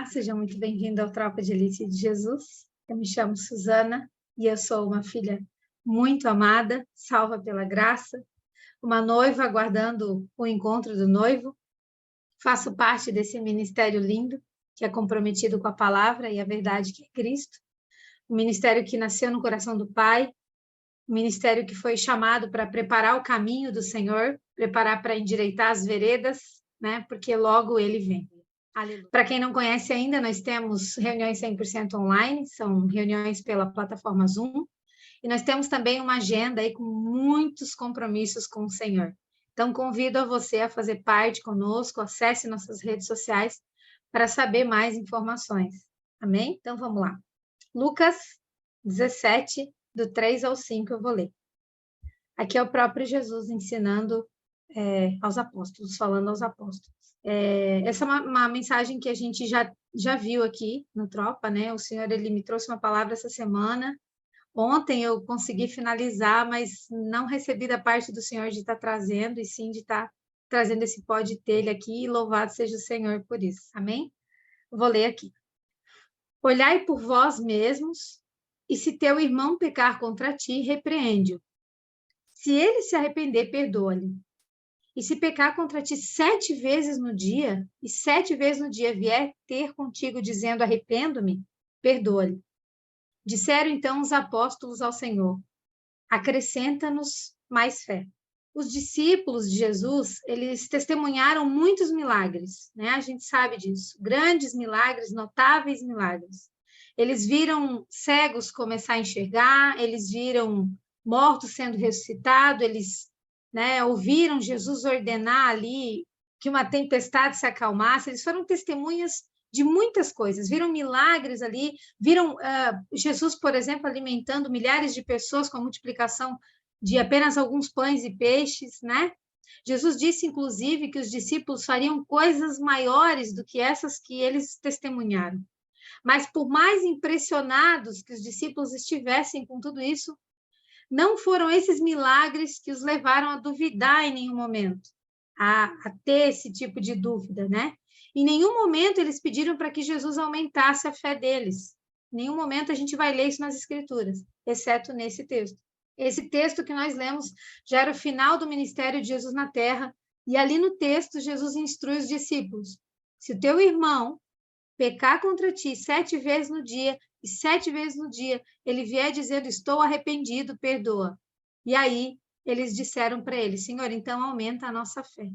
Olá, seja muito bem-vindo ao Tropa de Elite de Jesus. Eu me chamo Suzana e eu sou uma filha muito amada, salva pela graça, uma noiva aguardando o encontro do noivo. Faço parte desse ministério lindo que é comprometido com a palavra e a verdade que é Cristo. Um ministério que nasceu no coração do Pai, um ministério que foi chamado para preparar o caminho do Senhor, preparar para endireitar as veredas, né? Porque logo Ele vem. Para quem não conhece ainda, nós temos reuniões 100% online, são reuniões pela plataforma Zoom, e nós temos também uma agenda aí com muitos compromissos com o Senhor. Então, convido a você a fazer parte conosco, acesse nossas redes sociais para saber mais informações. Amém? Então, vamos lá. Lucas 17, do 3 ao 5, eu vou ler. Aqui é o próprio Jesus ensinando aos apóstolos, falando aos apóstolos. Essa é uma mensagem que a gente já viu aqui no Tropa, né? O Senhor, Ele me trouxe uma palavra essa semana. Ontem eu consegui finalizar, mas não recebi da parte do Senhor de estar trazendo, e sim de estar trazendo esse pó de telha aqui, e louvado seja o Senhor por isso. Amém? Vou ler aqui. Olhai por vós mesmos, e se teu irmão pecar contra ti, repreende-o. Se ele se arrepender, perdoa-lhe. E se pecar contra ti 7 vezes no dia, e 7 vezes no dia vier ter contigo dizendo arrependo-me, perdoa-lhe. Disseram então os apóstolos ao Senhor, acrescenta-nos mais fé. Os discípulos de Jesus, eles testemunharam muitos milagres, né? A gente sabe disso, grandes milagres, notáveis milagres. Eles viram cegos começar a enxergar, eles viram mortos sendo ressuscitados, eles ouviram Jesus ordenar ali que uma tempestade se acalmasse, eles foram testemunhas de muitas coisas, viram milagres ali, viram Jesus, por exemplo, alimentando milhares de pessoas com a multiplicação de apenas alguns pães e peixes, né? Jesus disse, inclusive, que os discípulos fariam coisas maiores do que essas que eles testemunharam. Mas por mais impressionados que os discípulos estivessem com tudo isso, não foram esses milagres que os levaram a duvidar em nenhum momento, a ter esse tipo de dúvida, né? Em nenhum momento eles pediram para que Jesus aumentasse a fé deles. Em nenhum momento a gente vai ler isso nas Escrituras, exceto nesse texto. Esse texto que nós lemos já era o final do ministério de Jesus na Terra, e ali no texto Jesus instrui os discípulos: se o teu irmão pecar contra ti 7 vezes no dia, e 7 vezes no dia ele vier dizendo, estou arrependido, perdoa. E aí eles disseram para ele, Senhor, então aumenta a nossa fé.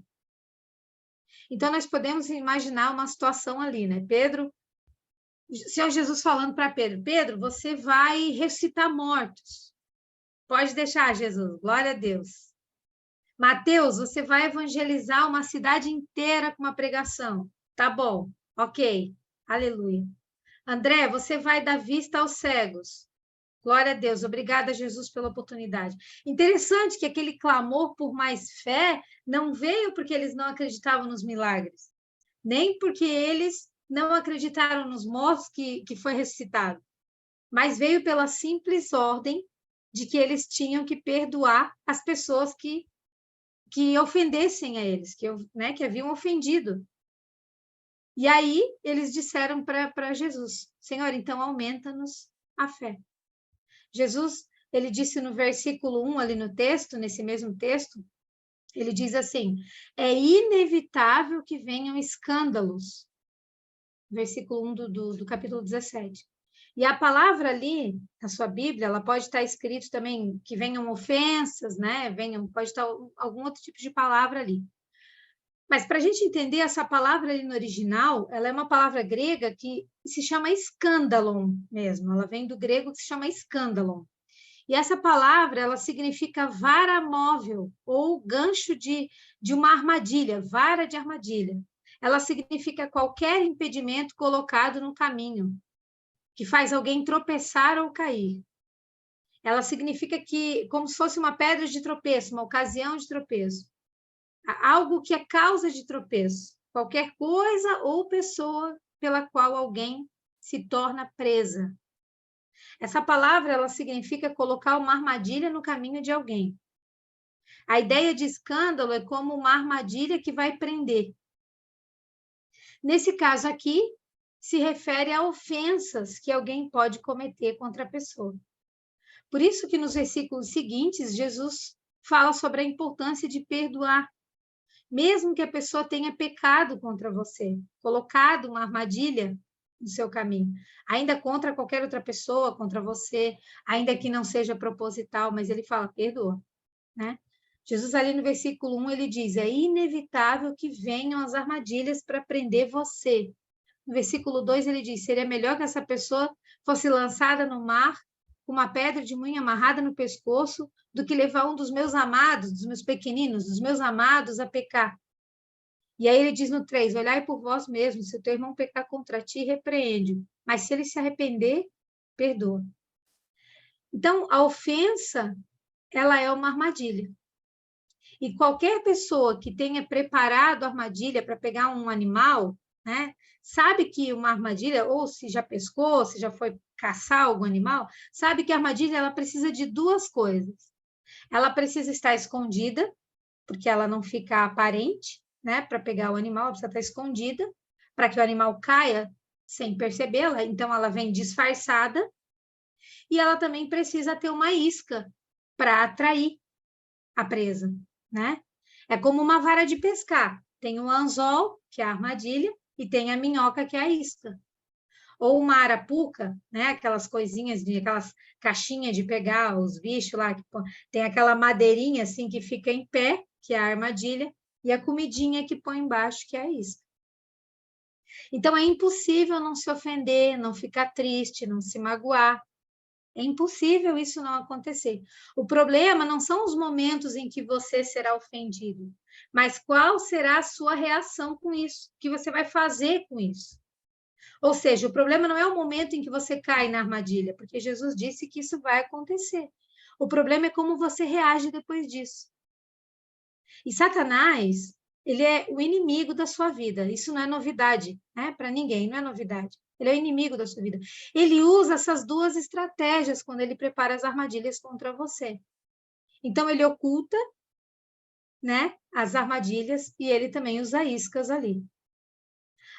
Então nós podemos imaginar uma situação ali, né? Pedro, o Senhor Jesus falando para Pedro, Pedro, você vai ressuscitar mortos. Pode deixar, Jesus, glória a Deus. Mateus, você vai evangelizar uma cidade inteira com uma pregação. Tá bom, ok, aleluia. André, você vai dar vista aos cegos. Glória a Deus, obrigada, Jesus, pela oportunidade. Interessante que aquele clamor por mais fé não veio porque eles não acreditavam nos milagres, nem porque eles não acreditaram nos mortos que foi ressuscitado, mas veio pela simples ordem de que eles tinham que perdoar as pessoas que ofendessem a eles, que haviam ofendido. E aí eles disseram para Jesus, Senhor, então aumenta-nos a fé. Jesus, ele disse no versículo 1 ali no texto, nesse mesmo texto, ele diz assim, é inevitável que venham escândalos. Versículo 1 do capítulo 17. E a palavra ali, na sua Bíblia, ela pode estar escrito também que venham ofensas, né? Pode estar algum outro tipo de palavra ali. Mas para a gente entender essa palavra ali no original, ela é uma palavra grega que se chama escândalon mesmo. Ela vem do grego que se chama escândalon. E essa palavra, ela significa vara móvel ou gancho de uma armadilha, vara de armadilha. Ela significa qualquer impedimento colocado no caminho, que faz alguém tropeçar ou cair. Ela significa que, como se fosse uma pedra de tropeço, uma ocasião de tropeço. Algo que é causa de tropeço. Qualquer coisa ou pessoa pela qual alguém se torna presa. Essa palavra, ela significa colocar uma armadilha no caminho de alguém. A ideia de escândalo é como uma armadilha que vai prender. Nesse caso aqui, se refere a ofensas que alguém pode cometer contra a pessoa. Por isso que nos versículos seguintes, Jesus fala sobre a importância de perdoar, mesmo que a pessoa tenha pecado contra você, colocado uma armadilha no seu caminho, ainda contra qualquer outra pessoa, contra você, ainda que não seja proposital, mas ele fala, perdoa, né? Jesus ali no versículo 1, ele diz, é inevitável que venham as armadilhas para prender você. No versículo 2, ele diz, seria melhor que essa pessoa fosse lançada no mar com uma pedra de moinho amarrada no pescoço do que levar um dos meus amados, dos meus pequeninos, dos meus amados a pecar. E aí ele diz no 3, olhai por vós mesmos, se o teu irmão pecar contra ti, repreende-o, mas se ele se arrepender, perdoa. Então, a ofensa, ela é uma armadilha. E qualquer pessoa que tenha preparado a armadilha para pegar um animal, né, sabe que uma armadilha, ou se já pescou, se já foi caçar algum animal, sabe que a armadilha ela precisa de duas coisas. Ela precisa estar escondida, porque ela não fica aparente, né, para pegar o animal, ela precisa estar escondida, para que o animal caia sem percebê-la, então ela vem disfarçada, e ela também precisa ter uma isca para atrair a presa, né? É como uma vara de pescar. Tem o anzol, que é a armadilha, e tem a minhoca, que é a isca. Ou uma arapuca, né? Aquelas coisinhas, aquelas caixinhas de pegar os bichos lá, que tem aquela madeirinha assim que fica em pé, que é a armadilha, e a comidinha que põe embaixo, que é a isca. Então é impossível não se ofender, não ficar triste, não se magoar. É impossível isso não acontecer. O problema não são os momentos em que você será ofendido, mas qual será a sua reação com isso? O que você vai fazer com isso? Ou seja, o problema não é o momento em que você cai na armadilha, porque Jesus disse que isso vai acontecer. O problema é como você reage depois disso. E Satanás, ele é o inimigo da sua vida. Isso não é novidade, né? Para ninguém, não é novidade. Ele é o inimigo da sua vida. Ele usa essas duas estratégias quando ele prepara as armadilhas contra você. Então, ele oculta, né, as armadilhas e ele também usa iscas ali.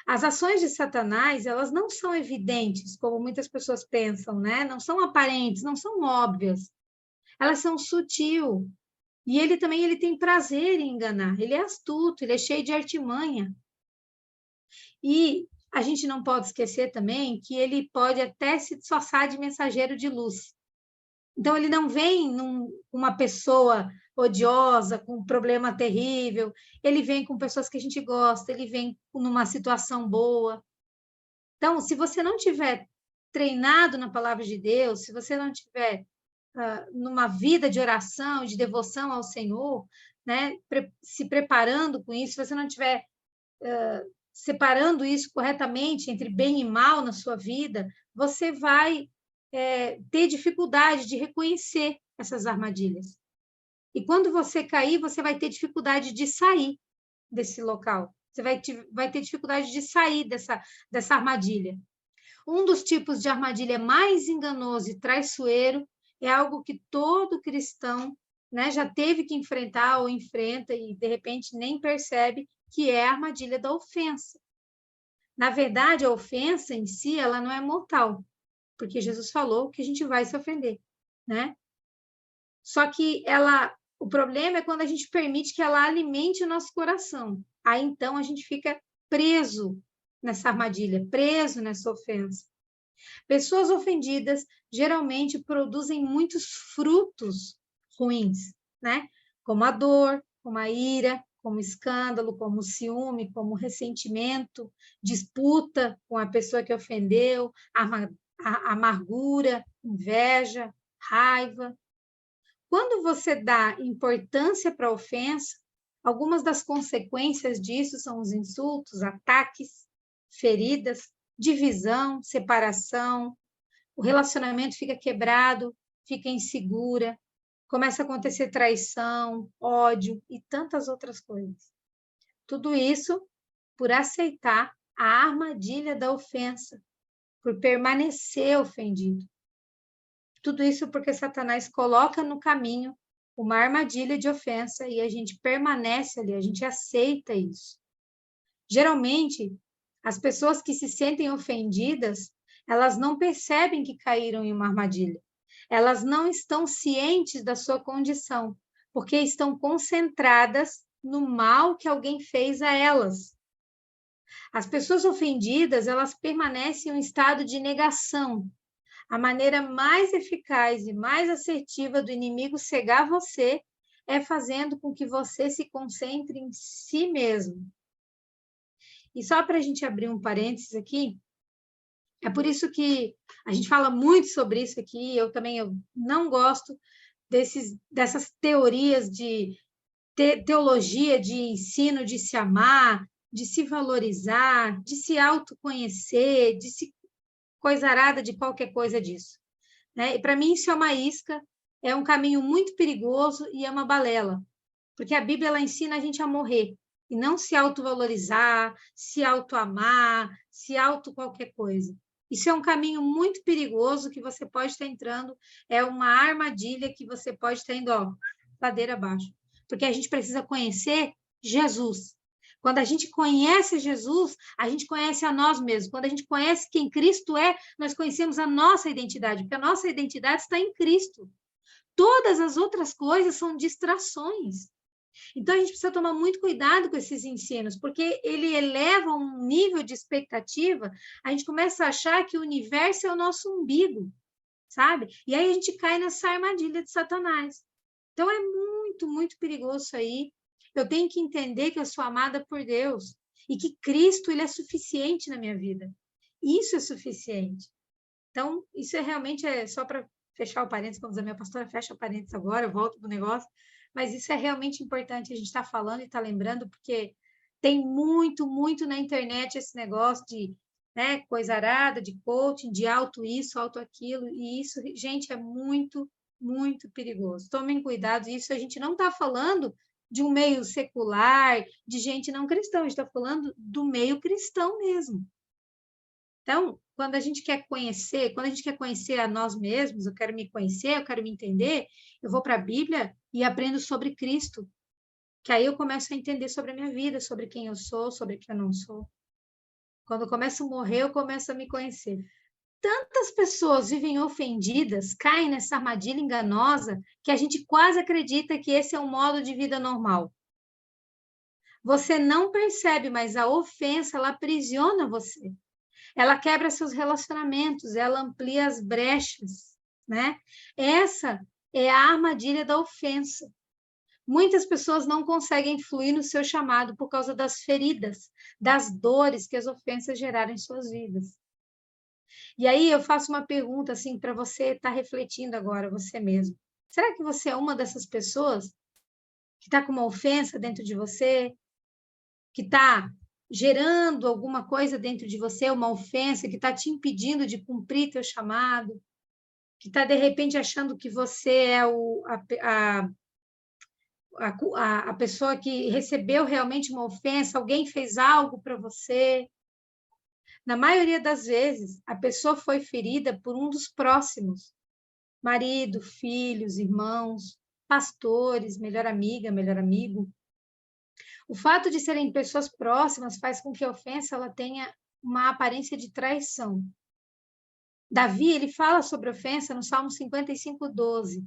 As ações de Satanás, elas não são evidentes, como muitas pessoas pensam, né? Não são aparentes, não são óbvias. Elas são sutil. E ele também ele tem prazer em enganar. Ele é astuto, ele é cheio de artimanha. E a gente não pode esquecer também que ele pode até se disfarçar de mensageiro de luz. Então, ele não vem uma pessoa odiosa, com um problema terrível, ele vem com pessoas que a gente gosta, ele vem numa situação boa. Então, se você não tiver treinado na palavra de Deus, se você não tiver numa vida de oração, de devoção ao Senhor, né, se preparando com isso, se você não tiver separando isso corretamente entre bem e mal na sua vida, você vai ter dificuldade de reconhecer essas armadilhas. E quando você cair, você vai ter dificuldade de sair desse local. Você vai ter dificuldade de sair dessa armadilha. Um dos tipos de armadilha mais enganoso e traiçoeiro é algo que todo cristão, né, já teve que enfrentar ou enfrenta e, de repente, nem percebe, que é a armadilha da ofensa. Na verdade, a ofensa em si, ela não é mortal, porque Jesus falou que a gente vai se ofender, né? Só que o problema é quando a gente permite que ela alimente o nosso coração. Aí, então, a gente fica preso nessa armadilha, preso nessa ofensa. Pessoas ofendidas geralmente produzem muitos frutos ruins, né? Como a dor, como a ira, como escândalo, como ciúme, como ressentimento, disputa com a pessoa que ofendeu, amargura, inveja, raiva. Quando você dá importância para a ofensa, algumas das consequências disso são os insultos, ataques, feridas, divisão, separação, o relacionamento fica quebrado, fica insegura, começa a acontecer traição, ódio e tantas outras coisas. Tudo isso por aceitar a armadilha da ofensa, por permanecer ofendido. Tudo isso porque Satanás coloca no caminho uma armadilha de ofensa e a gente permanece ali, a gente aceita isso. Geralmente, As pessoas que se sentem ofendidas, elas não percebem que caíram em uma armadilha. Elas não estão cientes da sua condição, porque estão concentradas no mal que alguém fez a elas. As pessoas ofendidas, elas permanecem em um estado de negação. A maneira mais eficaz e mais assertiva do inimigo cegar você é fazendo com que você se concentre em si mesmo. E só para a gente abrir um parênteses aqui, é por isso que a gente fala muito sobre isso aqui, eu não gosto dessas teorias de teologia, de ensino, de se amar, de se valorizar, de se autoconhecer, de se coisarada de qualquer coisa disso. Né? E para mim isso é uma isca, é um caminho muito perigoso e é uma balela, porque a Bíblia ela ensina a gente a morrer, e não se autovalorizar, se autoamar, se auto qualquer coisa. Isso é um caminho muito perigoso que você pode estar entrando, é uma armadilha que você pode estar indo, ó, ladeira abaixo. Porque a gente precisa conhecer Jesus. Quando a gente conhece Jesus, a gente conhece a nós mesmos. Quando a gente conhece quem Cristo é, nós conhecemos a nossa identidade, porque a nossa identidade está em Cristo. Todas as outras coisas são distrações. Então, a gente precisa tomar muito cuidado com esses ensinos, porque ele eleva um nível de expectativa, a gente começa a achar que o universo é o nosso umbigo, sabe? E aí a gente cai nessa armadilha de Satanás. Então, é muito, muito perigoso isso aí. Eu tenho que entender que eu sou amada por Deus e que Cristo ele é suficiente na minha vida. Isso é suficiente. Então, isso realmente só para fechar o parênteses, como diz a minha pastora, fecha o parênteses agora, eu volto para o negócio, mas isso é realmente importante a gente estar falando e estar lembrando, porque tem muito, muito na internet esse negócio de coisa arada, de coaching, de auto isso, auto aquilo, e isso, gente, é muito, muito perigoso. Tomem cuidado, isso a gente não está falando de um meio secular, de gente não cristã, a gente está falando do meio cristão mesmo. Então, quando a gente quer conhecer a nós mesmos, eu quero me conhecer, eu quero me entender, eu vou para a Bíblia e aprendo sobre Cristo, que aí eu começo a entender sobre a minha vida, sobre quem eu sou, sobre quem eu não sou. Quando eu começo a morrer, eu começo a me conhecer. Tantas pessoas vivem ofendidas, caem nessa armadilha enganosa, que a gente quase acredita que esse é um modo de vida normal. Você não percebe, mas a ofensa, ela aprisiona você. Ela quebra seus relacionamentos, ela amplia as brechas, né? Essa é a armadilha da ofensa. Muitas pessoas não conseguem fluir no seu chamado por causa das feridas, das dores que as ofensas geraram em suas vidas. E aí eu faço uma pergunta assim para você estar refletindo agora, você mesmo. Será que você é uma dessas pessoas que está com uma ofensa dentro de você, que está gerando alguma coisa dentro de você, uma ofensa que está te impedindo de cumprir teu chamado, que está, de repente, achando que você é a pessoa que recebeu realmente uma ofensa, alguém fez algo para você. Na maioria das vezes, a pessoa foi ferida por um dos próximos, marido, filhos, irmãos, pastores, melhor amiga, melhor amigo. O fato de serem pessoas próximas faz com que a ofensa ela tenha uma aparência de traição. Davi, ele fala sobre ofensa no Salmo 55:12.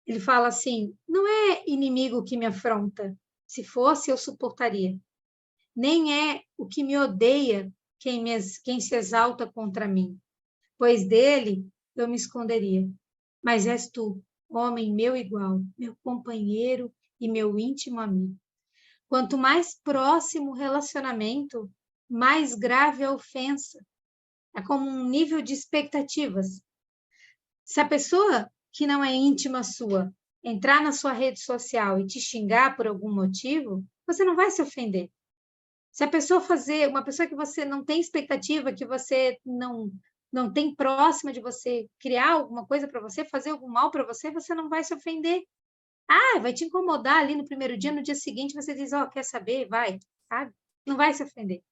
Ele fala assim: não é inimigo que me afronta, se fosse eu suportaria. Nem é o que me odeia quem se exalta contra mim, pois dele eu me esconderia. Mas és tu, homem meu igual, meu companheiro e meu íntimo amigo. Quanto mais próximo o relacionamento, mais grave a ofensa. É como um nível de expectativas. Se a pessoa que não é íntima sua entrar na sua rede social e te xingar por algum motivo, você não vai se ofender. Se a pessoa uma pessoa que você não tem expectativa, que você não tem próxima de você, criar alguma coisa para você, fazer algum mal para você, você não vai se ofender. Ah, vai te incomodar ali no primeiro dia, no dia seguinte você diz, quer saber? Vai, sabe? Não vai se ofender.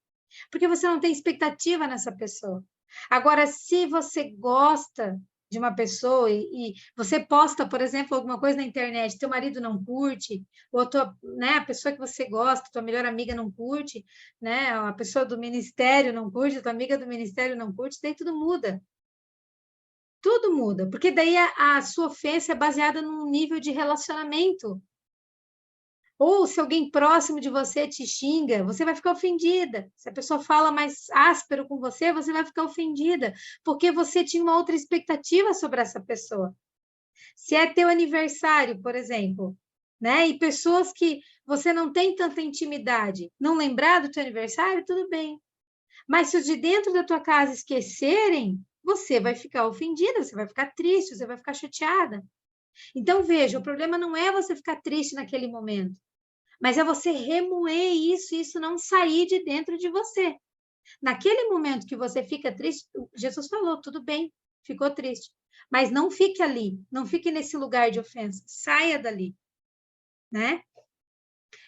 Porque você não tem expectativa nessa pessoa. Agora, se você gosta de uma pessoa e você posta, por exemplo, alguma coisa na internet, teu marido não curte, ou né, a pessoa que você gosta, tua melhor amiga não curte, né, a pessoa do ministério não curte, tua amiga do ministério não curte, daí tudo muda. Tudo muda, porque daí a sua ofensa é baseada num nível de relacionamento. Ou se alguém próximo de você te xinga, você vai ficar ofendida. Se a pessoa fala mais áspero com você, você vai ficar ofendida, porque você tinha uma outra expectativa sobre essa pessoa. Se é teu aniversário, por exemplo, né? E pessoas que você não tem tanta intimidade, não lembrar do teu aniversário, tudo bem. Mas se os de dentro da tua casa esquecerem, você vai ficar ofendida, você vai ficar triste, você vai ficar chateada. Então, veja, o problema não é você ficar triste naquele momento, mas é você remoer isso e isso não sair de dentro de você. Naquele momento que você fica triste, Jesus falou, tudo bem, ficou triste. Mas não fique ali, não fique nesse lugar de ofensa, saia dali, né?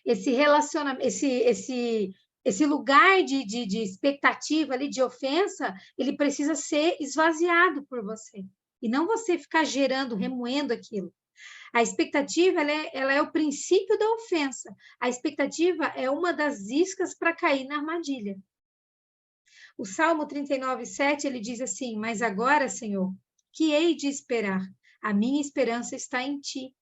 Esse relacionamento, esse lugar de expectativa ali, de ofensa, ele precisa ser esvaziado por você. E não você ficar gerando, remoendo aquilo. A expectativa, ela é o princípio da ofensa. A expectativa é uma das iscas para cair na armadilha. O Salmo 39, 7, ele diz assim, mas agora, Senhor, que hei de esperar? A minha esperança está em Ti.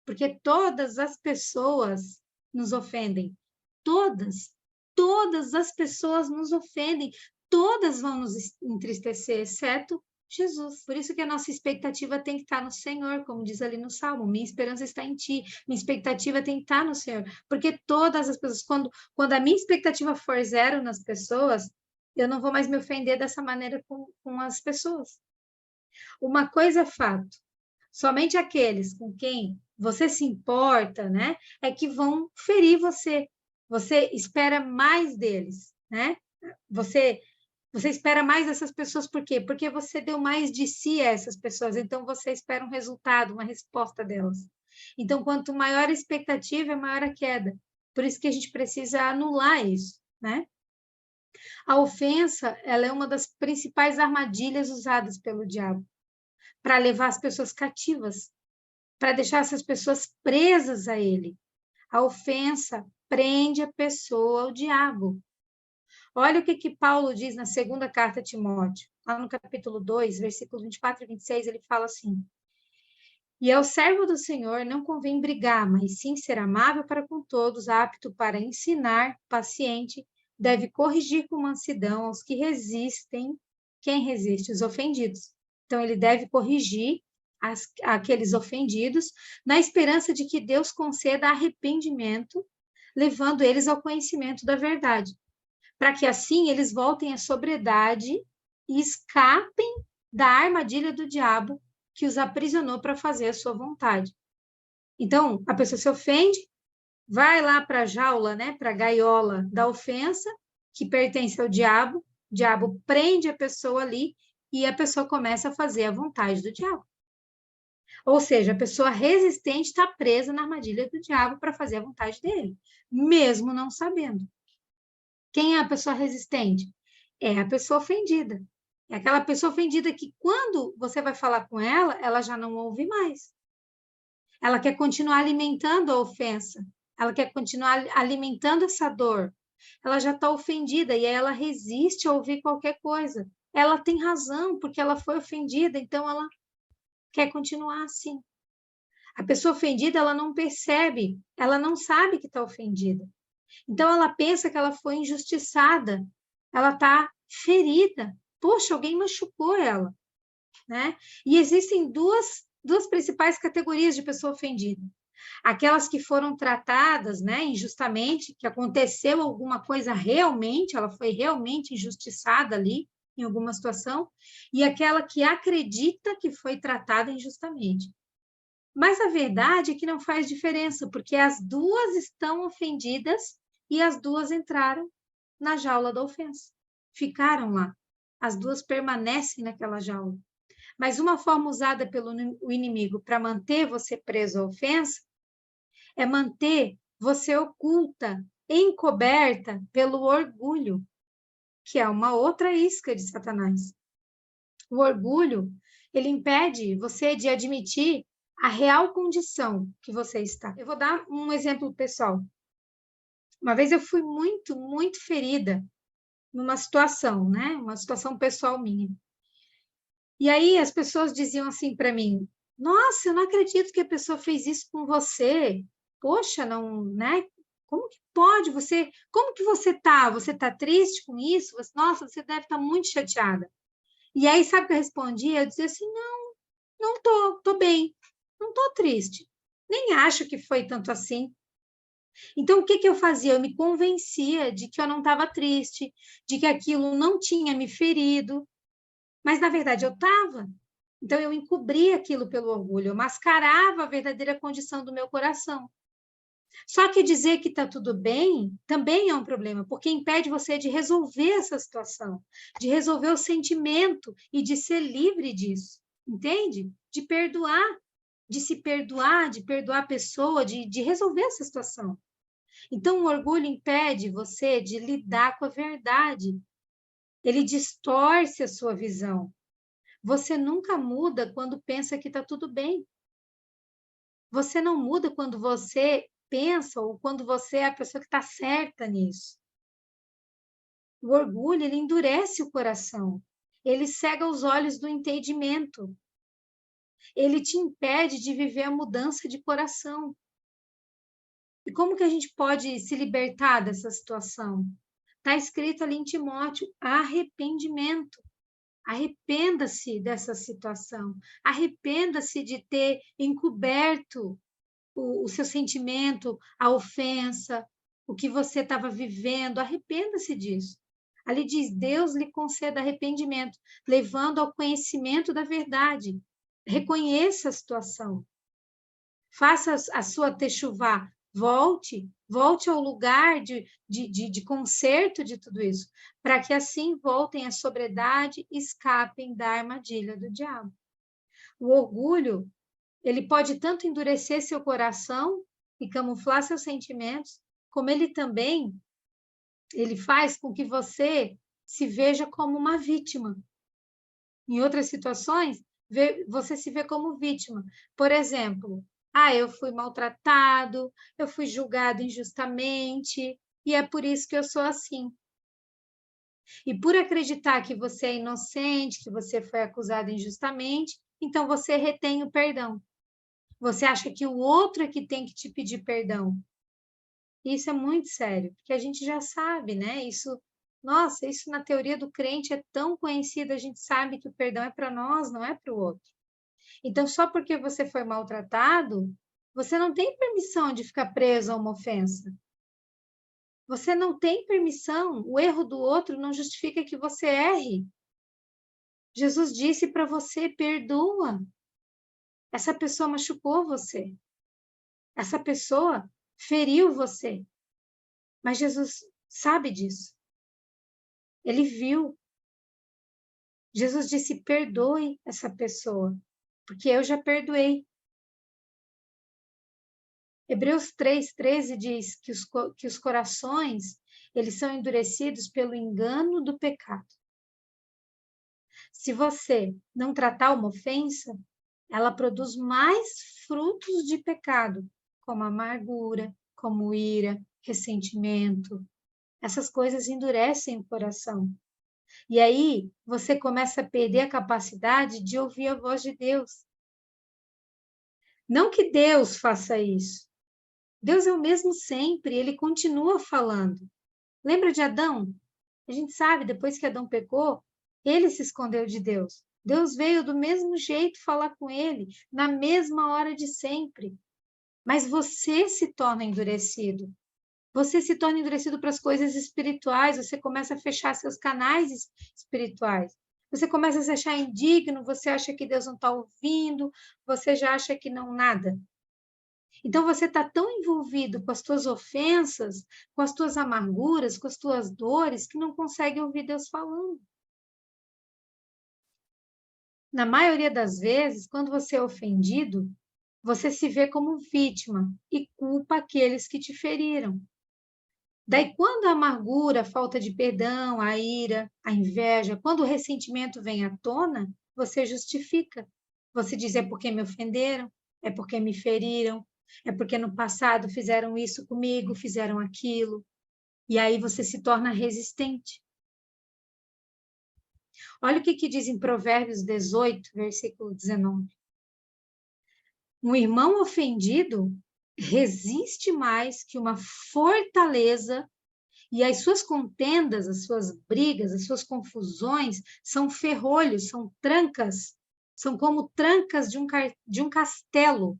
Porque todas as pessoas nos ofendem. Todas as pessoas nos ofendem. Todas vão nos entristecer, exceto Jesus. Por isso que a nossa expectativa tem que estar no Senhor, como diz ali no Salmo. Minha esperança está em Ti. Minha expectativa tem que estar no Senhor. Porque todas as pessoas, quando a minha expectativa for zero nas pessoas, eu não vou mais me ofender dessa maneira com as pessoas. Uma coisa é fato. Somente aqueles com quem você se importa, né, é que vão ferir você. Você espera mais deles, né? Você espera mais dessas pessoas por quê? Porque você deu mais de si a essas pessoas, então você espera um resultado, uma resposta delas. Então, quanto maior a expectativa, maior a queda. Por isso que a gente precisa anular isso, né? A ofensa, ela é uma das principais armadilhas usadas pelo diabo para levar as pessoas cativas, para deixar essas pessoas presas a ele. A ofensa prende a pessoa ao diabo. Olha o que Paulo diz na segunda carta a Timóteo, lá no capítulo 2, versículos 24 e 26, ele fala assim: E ao servo do Senhor não convém brigar, mas sim ser amável para com todos, apto para ensinar, paciente, deve corrigir com mansidão aos que resistem. Quem resiste? Os ofendidos. Então, ele deve corrigir aqueles ofendidos, na esperança de que Deus conceda arrependimento, levando eles ao conhecimento da verdade, para que assim eles voltem à sobriedade e escapem da armadilha do diabo que os aprisionou para fazer a sua vontade. Então, a pessoa se ofende, vai lá para a jaula, né, para a gaiola da ofensa, que pertence ao diabo, o diabo prende a pessoa ali e a pessoa começa a fazer a vontade do diabo. Ou seja, a pessoa resistente está presa na armadilha do diabo para fazer a vontade dele, mesmo não sabendo. Quem é a pessoa resistente? É a pessoa ofendida. É aquela pessoa ofendida que, quando você vai falar com ela, ela já não ouve mais. Ela quer continuar alimentando a ofensa. Ela quer continuar alimentando essa dor. Ela já está ofendida e aí ela resiste a ouvir qualquer coisa. Ela tem razão, porque ela foi ofendida, então ela quer continuar assim. A pessoa ofendida, ela não percebe, ela não sabe que está ofendida. Então, ela pensa que ela foi injustiçada, ela está ferida. Poxa, alguém machucou ela, né? E existem duas principais categorias de pessoa ofendida. Aquelas que foram tratadas, né, injustamente, que aconteceu alguma coisa realmente, ela foi realmente injustiçada ali, em alguma situação, e aquela que acredita que foi tratada injustamente. Mas a verdade é que não faz diferença, porque as duas estão ofendidas e as duas entraram na jaula da ofensa. Ficaram lá. As duas permanecem naquela jaula. Mas uma forma usada pelo inimigo para manter você preso à ofensa é manter você oculta, encoberta pelo orgulho, que é uma outra isca de Satanás. O orgulho, Ele impede você de admitir a real condição que você está. Eu vou dar um exemplo pessoal. Uma vez eu fui muito, muito ferida numa situação, né? Uma situação pessoal minha. E aí as pessoas diziam assim para mim: Nossa, eu não acredito que a pessoa fez isso com você. Poxa, não, né? Como que pode? Como que você tá? Você tá triste com isso? Nossa, você deve estar muito chateada. E aí, sabe o que eu respondia? Eu dizia assim: Não, não tô bem, não tô triste. Nem acho que foi tanto assim. Então, o que que eu fazia? Eu me convencia de que eu não estava triste, de que aquilo não tinha me ferido, mas na verdade eu estava. Então, eu encobria aquilo pelo orgulho, eu mascarava a verdadeira condição do meu coração. Só que dizer que está tudo bem também é um problema, porque impede você de resolver essa situação, de resolver o sentimento e de ser livre disso, entende? De perdoar, de perdoar a pessoa, de resolver essa situação. Então, o orgulho impede você de lidar com a verdade. Ele distorce a sua visão. Você nunca muda quando pensa que está tudo bem. Você não muda quando você pensa ou quando você é a pessoa que está certa nisso. O orgulho, ele endurece o coração. Ele cega os olhos do entendimento. Ele te impede de viver a mudança de coração. E como que a gente pode se libertar dessa situação? Está escrito ali em Timóteo: arrependimento. Arrependa-se dessa situação. Arrependa-se de ter encoberto o seu sentimento, a ofensa, o que você estava vivendo. Arrependa-se disso. Ali diz: Deus lhe conceda arrependimento, levando ao conhecimento da verdade. Reconheça a situação. Faça a sua techuvá. Volte ao lugar de conserto de tudo isso, para que assim voltem à sobriedade e escapem da armadilha do diabo. O orgulho, ele pode tanto endurecer seu coração e camuflar seus sentimentos, como ele faz com que você se veja como uma vítima. Em outras situações, você se vê como vítima. Por exemplo, eu fui maltratado, eu fui julgado injustamente, e é por isso que eu sou assim. E por acreditar que você é inocente, que você foi acusado injustamente, então você retém o perdão. Você acha que o outro é que tem que te pedir perdão. Isso é muito sério, porque a gente já sabe, né? Nossa, isso na teoria do crente é tão conhecido, a gente sabe que o perdão é para nós, não é para o outro. Então, só porque você foi maltratado, você não tem permissão de ficar preso a uma ofensa. Você não tem permissão, o erro do outro não justifica que você erre. Jesus disse para você: perdoa. Essa pessoa machucou você. Essa pessoa feriu você. Mas Jesus sabe disso. Ele viu. Jesus disse: perdoe essa pessoa, porque eu já perdoei. Hebreus 3:13 diz que os corações, eles são endurecidos pelo engano do pecado. Se você não tratar uma ofensa, ela produz mais frutos de pecado, como amargura, como ira, ressentimento. Essas coisas endurecem o coração. E aí você começa a perder a capacidade de ouvir a voz de Deus. Não que Deus faça isso. Deus é o mesmo sempre, ele continua falando. Lembra de Adão? A gente sabe, depois que Adão pecou, ele se escondeu de Deus. Deus veio do mesmo jeito falar com ele, na mesma hora de sempre. Mas você se torna endurecido. Você se torna endurecido para as coisas espirituais, você começa a fechar seus canais espirituais. Você começa a se achar indigno, você acha que Deus não está ouvindo, você já acha que não nada. Então você está tão envolvido com as tuas ofensas, com as tuas amarguras, com as tuas dores, que não consegue ouvir Deus falando. Na maioria das vezes, quando você é ofendido, você se vê como vítima e culpa aqueles que te feriram. Daí, quando a amargura, a falta de perdão, a ira, a inveja, quando o ressentimento vem à tona, você justifica. Você diz, é porque me ofenderam, é porque me feriram, é porque no passado fizeram isso comigo, fizeram aquilo. E aí você se torna resistente. Olha o que diz em Provérbios 18, versículo 19. Um irmão ofendido resiste mais que uma fortaleza, e as suas contendas, as suas brigas, as suas confusões são ferrolhos, são trancas, são como trancas de um castelo.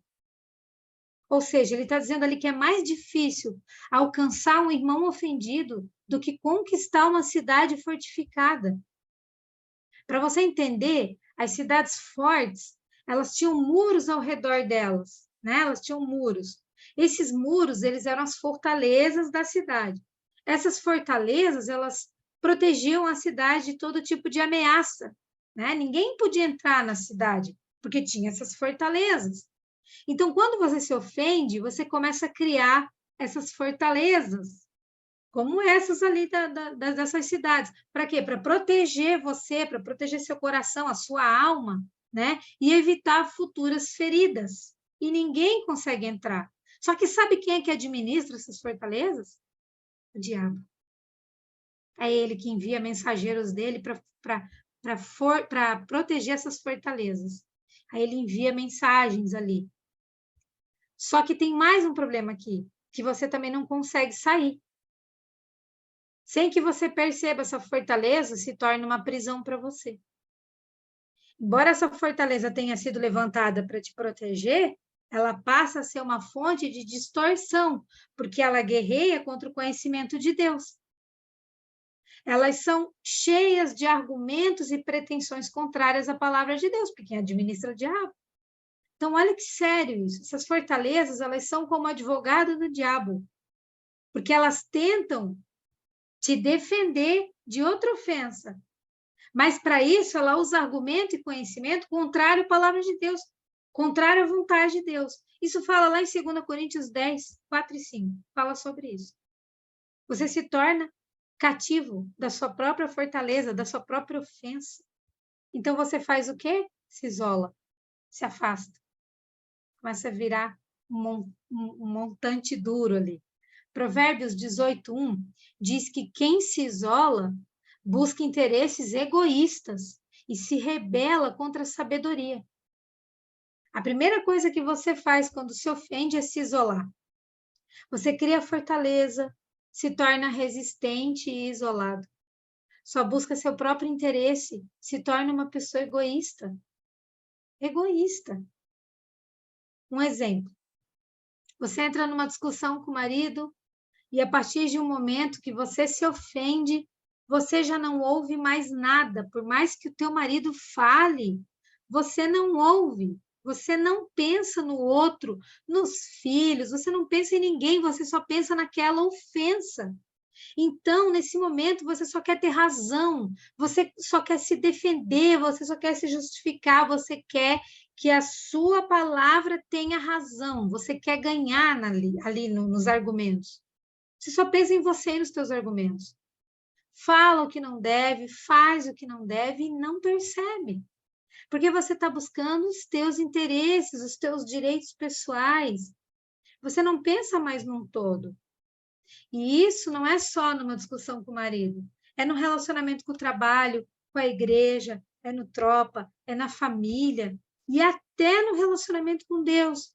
Ou seja, ele está dizendo ali que é mais difícil alcançar um irmão ofendido do que conquistar uma cidade fortificada. Para você entender, as cidades fortes, elas tinham muros ao redor delas, né? Elas tinham muros. Esses muros, eles eram as fortalezas da cidade. Essas fortalezas, elas protegiam a cidade de todo tipo de ameaça, né? Ninguém podia entrar na cidade, porque tinha essas fortalezas. Então, quando você se ofende, você começa a criar essas fortalezas, como essas ali dessas cidades. Para quê? Para proteger você, para proteger seu coração, a sua alma, né? E evitar futuras feridas. E ninguém consegue entrar. Só que sabe quem é que administra essas fortalezas? O diabo. É ele que envia mensageiros dele para proteger essas fortalezas. Aí ele envia mensagens ali. Só que tem mais um problema aqui, que você também não consegue sair. Sem que você perceba, essa fortaleza se torna uma prisão para você. Embora essa fortaleza tenha sido levantada para te proteger, ela passa a ser uma fonte de distorção, porque ela guerreia contra o conhecimento de Deus. Elas são cheias de argumentos e pretensões contrárias à palavra de Deus, porque quem administra o diabo. Então, olha que sério isso. Essas fortalezas, elas são como advogado do diabo, porque elas tentam te defender de outra ofensa. Mas, para isso, ela usa argumento e conhecimento contrário à palavra de Deus, contrário à vontade de Deus. Isso fala lá em 2 Coríntios 10, 4 e 5. Fala sobre isso. Você se torna cativo da sua própria fortaleza, da sua própria ofensa. Então, você faz o quê? Se isola, se afasta. Começa a virar um montante duro ali. Provérbios 18:1 diz que quem se isola busca interesses egoístas e se rebela contra a sabedoria. A primeira coisa que você faz quando se ofende é se isolar. Você cria fortaleza, se torna resistente e isolado. Só busca seu próprio interesse, se torna uma pessoa egoísta. Egoísta. Um exemplo. Você entra numa discussão com o marido e a partir de um momento que você se ofende, você já não ouve mais nada, por mais que o teu marido fale, você não ouve, você não pensa no outro, nos filhos, você não pensa em ninguém, você só pensa naquela ofensa. Então, nesse momento, você só quer ter razão, você só quer se defender, você só quer se justificar, você quer que a sua palavra tenha razão, você quer ganhar ali nos argumentos. Você só pensa em você e nos teus argumentos. Fala o que não deve, faz o que não deve e não percebe. Porque você está buscando os teus interesses, os teus direitos pessoais. Você não pensa mais num todo. E isso não é só numa discussão com o marido. É no relacionamento com o trabalho, com a igreja, é no tropa, é na família e até no relacionamento com Deus.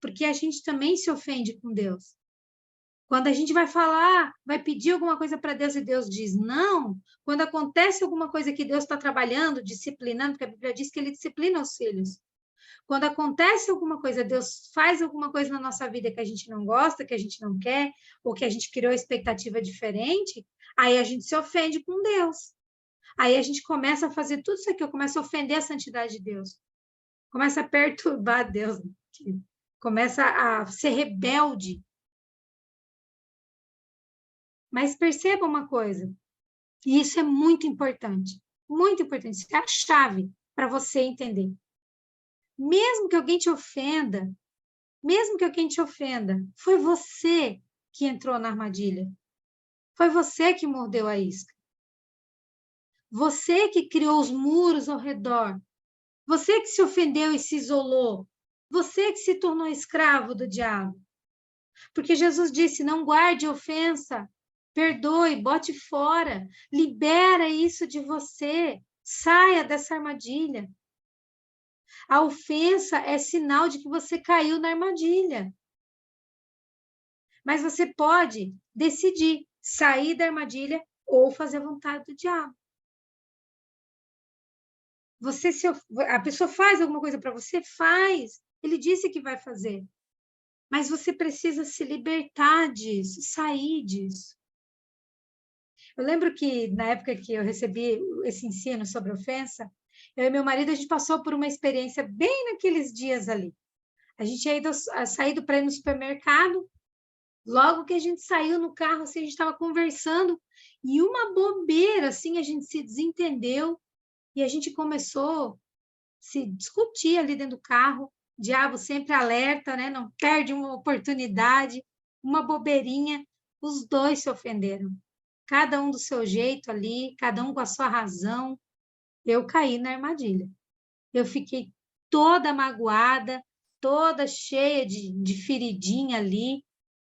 Porque a gente também se ofende com Deus. Quando a gente vai falar, vai pedir alguma coisa para Deus e Deus diz não, quando acontece alguma coisa que Deus está trabalhando, disciplinando, porque a Bíblia diz que ele disciplina os filhos. Quando acontece alguma coisa, Deus faz alguma coisa na nossa vida que a gente não gosta, que a gente não quer, ou que a gente criou expectativa diferente, aí a gente se ofende com Deus. Aí a gente começa a fazer tudo isso aqui, começa a ofender a santidade de Deus. Começa a perturbar Deus. Começa a ser rebelde. Mas perceba uma coisa, e isso é muito importante, isso é a chave para você entender. Mesmo que alguém te ofenda, foi você que entrou na armadilha. Foi você que mordeu a isca. Você que criou os muros ao redor Você que se ofendeu e se isolou. Você que se tornou escravo do diabo. Porque Jesus disse, não guarde ofensa, perdoe, bote fora, libera isso de você, saia dessa armadilha. A ofensa é sinal de que você caiu na armadilha. Mas você pode decidir sair da armadilha ou fazer a vontade do diabo. A pessoa faz alguma coisa para você? Faz. Ele disse que vai fazer. Mas você precisa se libertar disso, sair disso. Eu lembro que na época que eu recebi esse ensino sobre ofensa, eu e meu marido, a gente passou por uma experiência bem naqueles dias ali. A gente tinha saído para ir no supermercado, logo que a gente saiu no carro, assim, a gente estava conversando, e uma bobeira, assim, a gente se desentendeu, e a gente começou a se discutir ali dentro do carro, diabo sempre alerta, né? Não perde uma oportunidade, uma bobeirinha, os dois se ofenderam. Cada um do seu jeito ali, cada um com a sua razão. Eu caí na armadilha. Eu fiquei toda magoada, toda cheia de feridinha ali,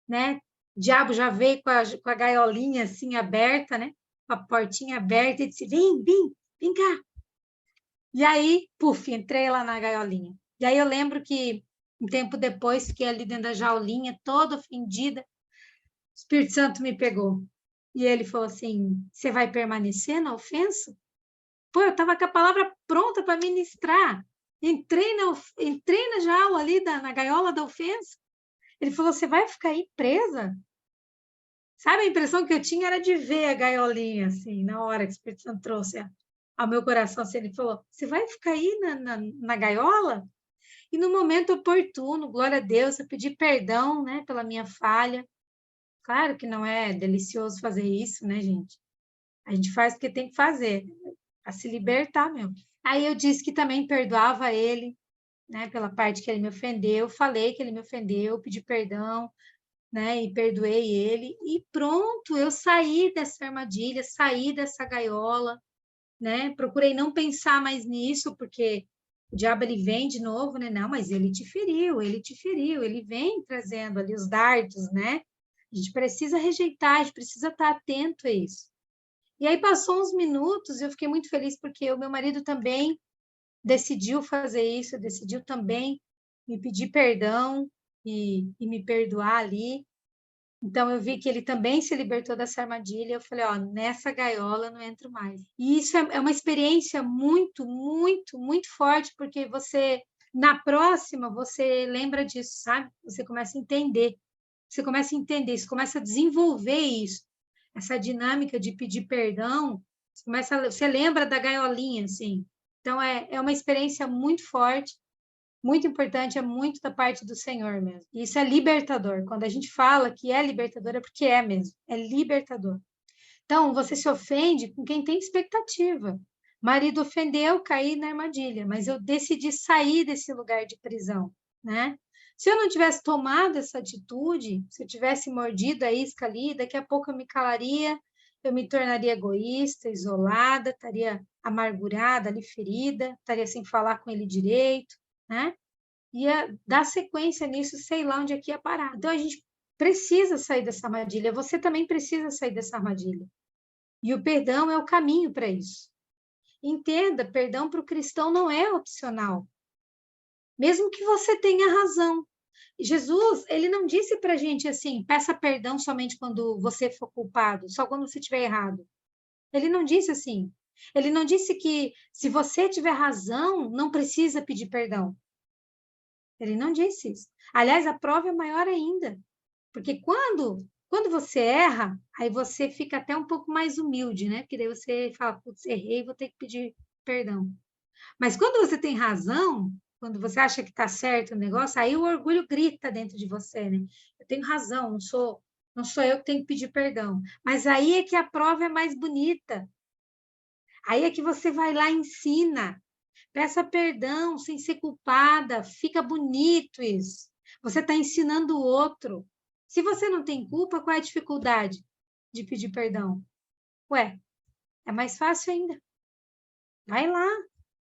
né? O diabo já veio com a gaiolinha assim aberta, né? Com a portinha aberta e disse: vem cá. E aí, puf, entrei lá na gaiolinha. E aí eu lembro que um tempo depois, fiquei ali dentro da jaulinha, toda ofendida, o Espírito Santo me pegou. E ele falou assim: você vai permanecer na ofensa? Pô, eu estava com a palavra pronta para ministrar. Entrei na jaula ali, na gaiola da ofensa. Ele falou: você vai ficar aí presa? Sabe, a impressão que eu tinha era de ver a gaiolinha, assim, na hora que o Espírito Santo trouxe ao meu coração. Assim, ele falou: você vai ficar aí na gaiola? E no momento oportuno, glória a Deus, eu pedi perdão, né, pela minha falha. Claro que não é delicioso fazer isso, né, gente? A gente faz porque tem que fazer, a se libertar mesmo. Aí eu disse que também perdoava ele, né, pela parte que ele me ofendeu, falei que ele me ofendeu, pedi perdão, né, e perdoei ele, e pronto, eu saí dessa armadilha, saí dessa gaiola, né, procurei não pensar mais nisso, porque o diabo ele vem de novo, né, não, mas ele te feriu, ele vem trazendo ali os dardos, né, a gente precisa rejeitar, a gente precisa estar atento a isso. E aí passou uns minutos, eu fiquei muito feliz porque o meu marido também decidiu fazer isso, decidiu também me pedir perdão e me perdoar ali. Então eu vi que ele também se libertou dessa armadilha. Eu falei, ó, nessa gaiola eu não entro mais. E isso é uma experiência muito, muito, muito forte, porque você, na próxima, você lembra disso, sabe? Você começa a entender. Você começa a entender, você começa a desenvolver isso. Essa dinâmica de pedir perdão, você lembra da gaiolinha, assim. Então, é uma experiência muito forte, muito importante, é muito da parte do Senhor mesmo. E isso é libertador. Quando a gente fala que é libertador, é porque é mesmo, é libertador. Então, você se ofende com quem tem expectativa. Marido ofendeu, caí na armadilha, mas eu decidi sair desse lugar de prisão, né? Se eu não tivesse tomado essa atitude, se eu tivesse mordido a isca ali, daqui a pouco eu me calaria, eu me tornaria egoísta, isolada, estaria amargurada, ali ferida, estaria sem falar com ele direito, né? Ia dar sequência nisso, sei lá onde é que ia parar. Então a gente precisa sair dessa armadilha, você também precisa sair dessa armadilha. E o perdão é o caminho para isso. Entenda, perdão para o cristão não é opcional. Mesmo que você tenha razão. Jesus, ele não disse para a gente assim, peça perdão somente quando você for culpado, só quando você estiver errado. Ele não disse assim. Ele não disse que se você tiver razão, não precisa pedir perdão. Ele não disse isso. Aliás, a prova é maior ainda. Porque quando você erra, aí você fica até um pouco mais humilde, né? Porque daí você fala, putz, errei, vou ter que pedir perdão. Mas quando você tem razão, quando você acha que está certo o negócio, aí o orgulho grita dentro de você, né? Eu tenho razão, não sou eu que tenho que pedir perdão. Mas aí é que a prova é mais bonita. Aí é que você vai lá e ensina. Peça perdão sem ser culpada, fica bonito isso. Você está ensinando o outro. Se você não tem culpa, qual é a dificuldade de pedir perdão? Ué, é mais fácil ainda. Vai lá.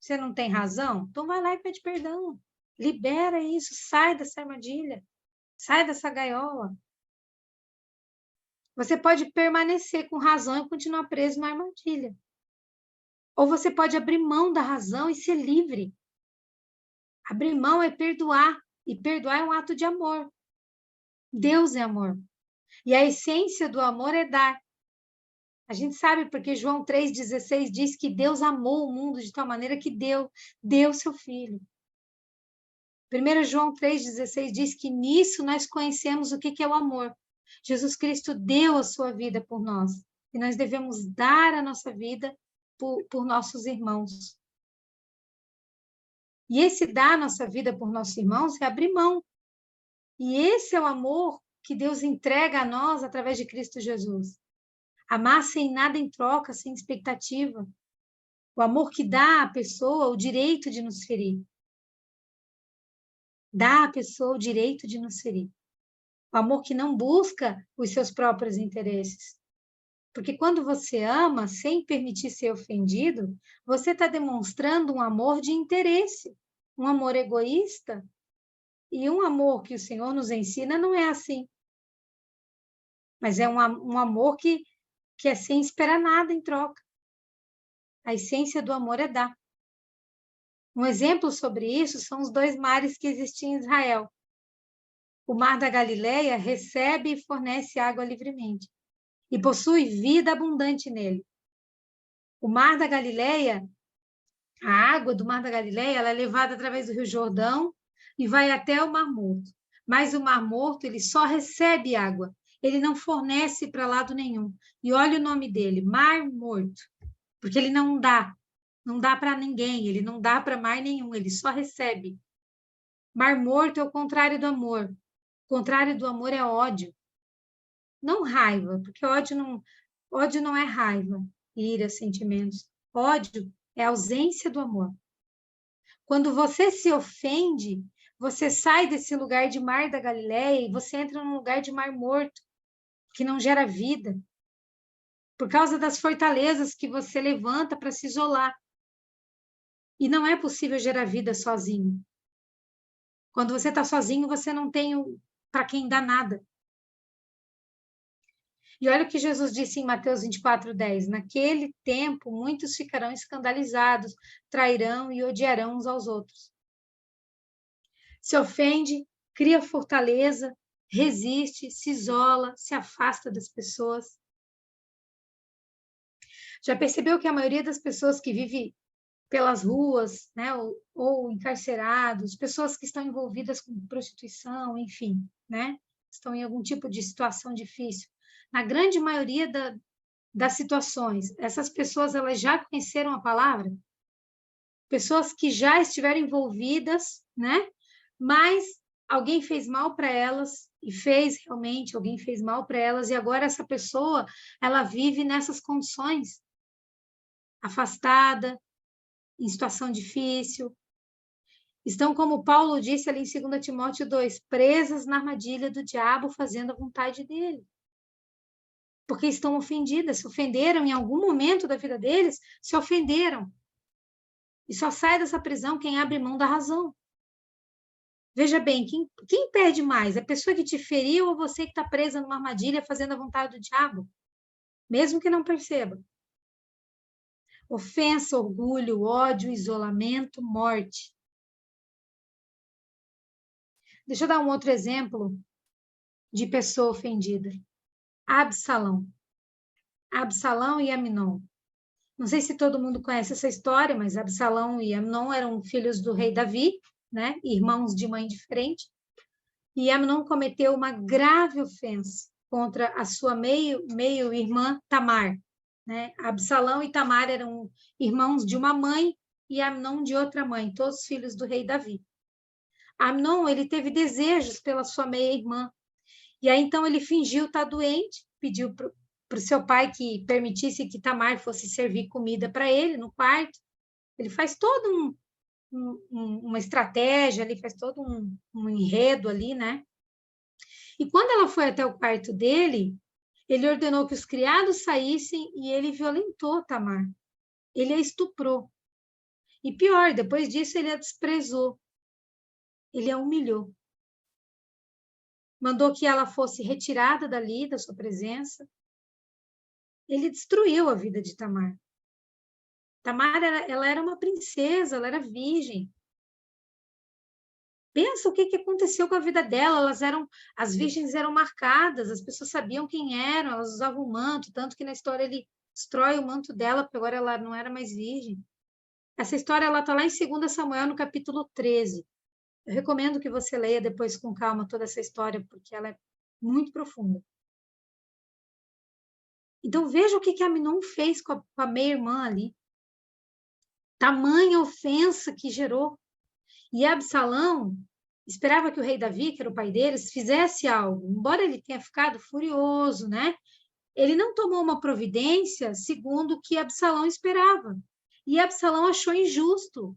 Você não tem razão? Então vai lá e pede perdão. Libera isso, sai dessa armadilha, sai dessa gaiola. Você pode permanecer com razão e continuar preso na armadilha. Ou você pode abrir mão da razão e ser livre. Abrir mão é perdoar, e perdoar é um ato de amor. Deus é amor. E a essência do amor é dar. A gente sabe porque João 3,16 diz que Deus amou o mundo de tal maneira que deu seu Filho. 1 João 3,16 diz que nisso nós conhecemos o que é o amor. Jesus Cristo deu a sua vida por nós. E nós devemos dar a nossa vida por nossos irmãos. E esse dar a nossa vida por nossos irmãos é abrir mão. E esse é o amor que Deus entrega a nós através de Cristo Jesus. Amar sem nada em troca, sem expectativa. O amor que dá à pessoa o direito de nos ferir. Dá à pessoa o direito de nos ferir. O amor que não busca os seus próprios interesses. Porque quando você ama sem permitir ser ofendido, você está demonstrando um amor de interesse, um amor egoísta. E um amor que o Senhor nos ensina não é assim. Mas é um amor que é sem esperar nada em troca. A essência do amor é dar. Um exemplo sobre isso são os 2 mares que existem em Israel. O mar da Galileia recebe e fornece água livremente. E possui vida abundante nele. O mar da Galileia, a água do mar da Galileia, ela é levada através do Rio Jordão e vai até o Mar Morto. Mas o Mar Morto, ele só recebe água. Ele não fornece para lado nenhum. E olha o nome dele, Mar Morto. Porque ele não dá para ninguém, ele não dá para mar nenhum, ele só recebe. Mar Morto é o contrário do amor. O contrário do amor é ódio. Não raiva, porque ódio não é raiva, ira, sentimentos. Ódio é ausência do amor. Quando você se ofende, você sai desse lugar de mar da Galileia e você entra num lugar de mar morto, que não gera vida. Por causa das fortalezas que você levanta para se isolar. E não é possível gerar vida sozinho. Quando você está sozinho, você não tem para quem dar nada. E olha o que Jesus disse em Mateus 24:10. Naquele tempo, muitos ficarão escandalizados, trairão e odiarão uns aos outros. Se ofende, cria fortaleza, resiste, se isola, se afasta das pessoas. Já percebeu que a maioria das pessoas que vive pelas ruas, né, ou encarcerados, pessoas que estão envolvidas com prostituição, enfim, né, estão em algum tipo de situação difícil. Na grande maioria das situações, essas pessoas elas já conheceram a palavra? Pessoas que já estiveram envolvidas, né, mas alguém fez mal para elas, e fez realmente, alguém fez mal para elas, e agora essa pessoa, ela vive nessas condições, afastada, em situação difícil. Estão, como Paulo disse ali em 2 Timóteo 2, presas na armadilha do diabo, fazendo a vontade dele. Porque estão ofendidas, se ofenderam em algum momento da vida deles, se ofenderam. E só sai dessa prisão quem abre mão da razão. Veja bem, quem perde mais? A pessoa que te feriu ou você que está presa numa armadilha fazendo a vontade do diabo? Mesmo que não perceba. Ofensa, orgulho, ódio, isolamento, morte. Deixa eu dar um outro exemplo de pessoa ofendida. Absalão. Absalão e Amnon. Não sei se todo mundo conhece essa história, mas Absalão e Amnon eram filhos do rei Davi, né? Irmãos de mãe diferente. E Amnon cometeu uma grave ofensa contra a sua meio-irmã Tamar. Né? Absalão e Tamar eram irmãos de uma mãe e Amnon de outra mãe, todos filhos do rei Davi. Amnon, ele teve desejos pela sua meia-irmã. E aí, então, ele fingiu estar doente, pediu para o seu pai que permitisse que Tamar fosse servir comida para ele no quarto. Ele faz todo uma estratégia ali, faz todo um enredo ali, né? E quando ela foi até o quarto dele, ele ordenou que os criados saíssem e ele violentou Tamar. Ele a estuprou. E pior, depois disso ele a desprezou, ele a humilhou. Mandou que ela fosse retirada dali, da sua presença. Ele destruiu a vida de Tamar. Tamar, ela era uma princesa, ela era virgem. Pensa o que aconteceu com a vida dela. As virgens eram marcadas, as pessoas sabiam quem eram, elas usavam o manto, tanto que na história ele destrói o manto dela, porque agora ela não era mais virgem. Essa história ela está lá em 2 Samuel, no capítulo 13. Eu recomendo que você leia depois com calma toda essa história, porque ela é muito profunda. Então veja o que Amnon fez com a meia-irmã ali. Tamanha ofensa que gerou. E Absalão esperava que o rei Davi, que era o pai deles, fizesse algo. Embora ele tenha ficado furioso, né? Ele não tomou uma providência segundo o que Absalão esperava. E Absalão achou injusto.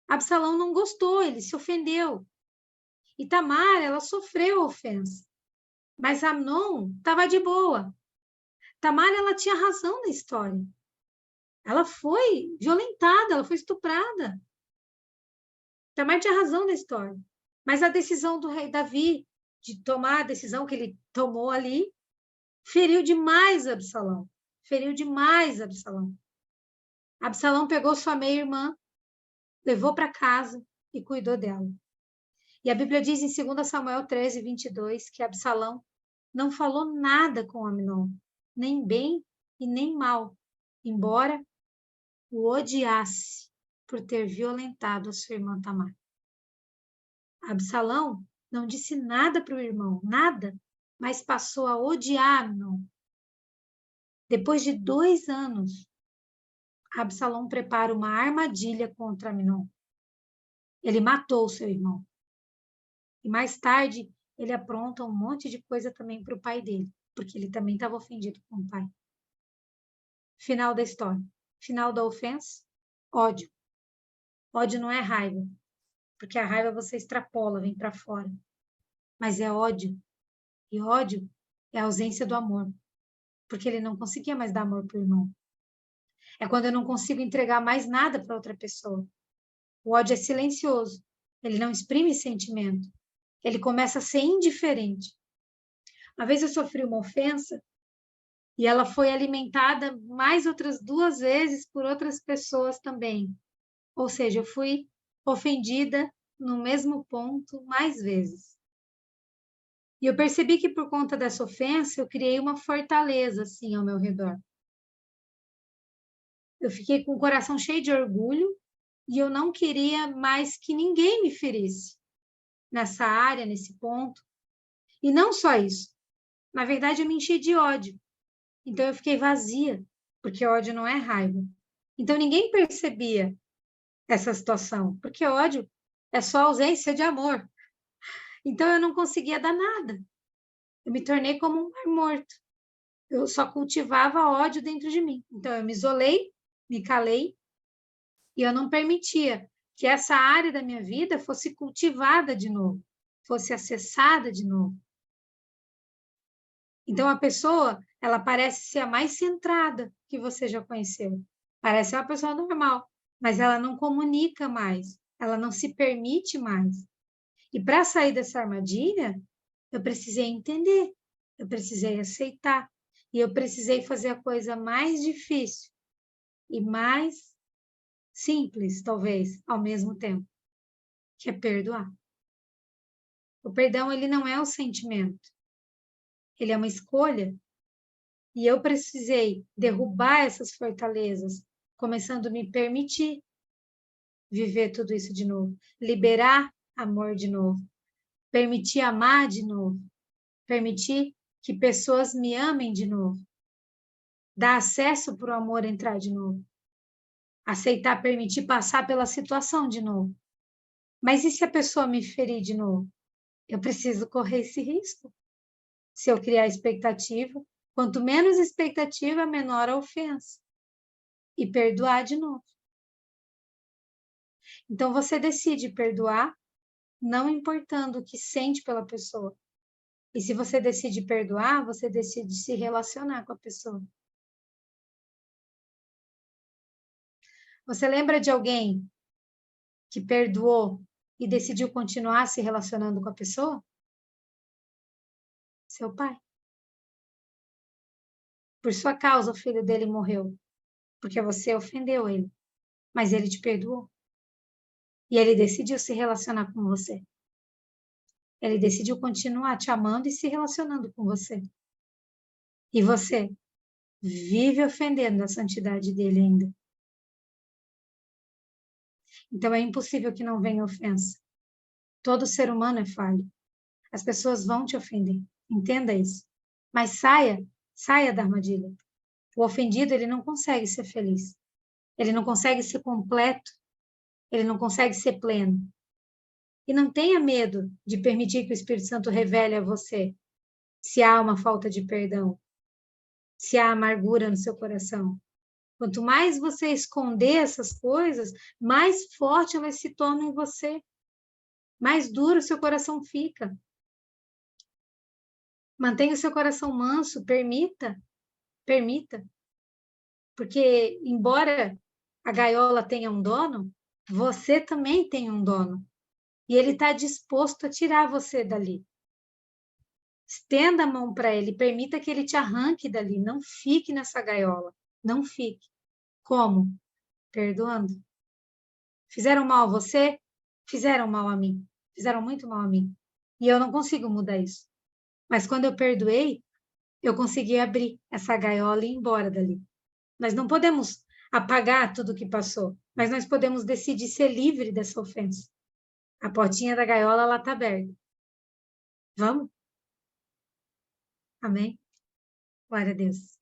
Absalão não gostou, ele se ofendeu. E Tamar, ela sofreu a ofensa. Mas Amnon estava de boa. Tamar, ela tinha razão na história. Ela foi violentada, ela foi estuprada. Tamar tinha razão na história. Mas a decisão do rei Davi, de tomar a decisão que ele tomou ali, feriu demais Absalão. Feriu demais Absalão. Absalão pegou sua meia-irmã, levou para casa e cuidou dela. E a Bíblia diz em 2 Samuel 13, 22, que Absalão não falou nada com Amnon, nem bem e nem mal, embora o odiasse por ter violentado a sua irmã Tamar. Absalão não disse nada para o irmão, nada, mas passou a odiar Amnon. Depois de 2 anos, Absalão prepara uma armadilha contra Amnon. Ele matou seu irmão. E mais tarde, ele apronta um monte de coisa também para o pai dele, porque ele também estava ofendido com o pai. Final da história. Final da ofensa, ódio. Ódio não é raiva, porque a raiva você extrapola, vem para fora. Mas é ódio. E ódio é a ausência do amor, porque ele não conseguia mais dar amor para o irmão. É quando eu não consigo entregar mais nada para outra pessoa. O ódio é silencioso, ele não exprime sentimento, ele começa a ser indiferente. Uma vez eu sofri uma ofensa e ela foi alimentada mais outras 2 vezes por outras pessoas também. Ou seja, eu fui ofendida no mesmo ponto mais vezes. E eu percebi que por conta dessa ofensa eu criei uma fortaleza assim ao meu redor. Eu fiquei com o coração cheio de orgulho e eu não queria mais que ninguém me ferisse nessa área, nesse ponto. E não só isso. Na verdade, eu me enchi de ódio. Então eu fiquei vazia, porque ódio não é raiva. Então ninguém percebia essa situação, porque ódio é só ausência de amor. Então eu não conseguia dar nada. Eu me tornei como um mar morto. Eu só cultivava ódio dentro de mim. Então eu me isolei, me calei e eu não permitia que essa área da minha vida fosse cultivada de novo, fosse acessada de novo. Então a pessoa, ela parece ser a mais centrada que você já conheceu. Parece uma pessoa normal, mas ela não comunica mais, ela não se permite mais. E para sair dessa armadilha, eu precisei entender, eu precisei aceitar, e eu precisei fazer a coisa mais difícil e mais simples, talvez, ao mesmo tempo, que é perdoar. O perdão, ele não é o sentimento, ele é uma escolha. E eu precisei derrubar essas fortalezas, começando a me permitir viver tudo isso de novo, liberar amor de novo, permitir amar de novo, permitir que pessoas me amem de novo, dar acesso para o amor entrar de novo, aceitar, permitir passar pela situação de novo. Mas e se a pessoa me ferir de novo? Eu preciso correr esse risco. Se eu criar expectativa, quanto menos expectativa, menor a ofensa. E perdoar de novo. Então você decide perdoar, não importando o que sente pela pessoa. E se você decide perdoar, você decide se relacionar com a pessoa. Você lembra de alguém que perdoou e decidiu continuar se relacionando com a pessoa? Seu pai. Por sua causa, o filho dele morreu, porque você ofendeu ele, mas ele te perdoou. E ele decidiu se relacionar com você. Ele decidiu continuar te amando e se relacionando com você. E você vive ofendendo a santidade dele ainda. Então é impossível que não venha ofensa. Todo ser humano é falho. As pessoas vão te ofender. Entenda isso. Mas saia da armadilha. O ofendido, ele não consegue ser feliz. Ele não consegue ser completo. Ele não consegue ser pleno. E não tenha medo de permitir que o Espírito Santo revele a você se há uma falta de perdão, se há amargura no seu coração. Quanto mais você esconder essas coisas, mais forte elas se tornam em você. Mais duro o seu coração fica. Mantenha o seu coração manso, permita. Porque, embora a gaiola tenha um dono, você também tem um dono. E ele está disposto a tirar você dali. Estenda a mão para ele, permita que ele te arranque dali. Não fique nessa gaiola. Não fique. Como? Perdoando. Fizeram mal a você? Fizeram mal a mim. Fizeram muito mal a mim. E eu não consigo mudar isso. Mas quando eu perdoei, eu consegui abrir essa gaiola e ir embora dali. Nós não podemos apagar tudo o que passou, mas nós podemos decidir ser livre dessa ofensa. A portinha da gaiola, ela está aberta. Vamos? Amém? Glória a Deus.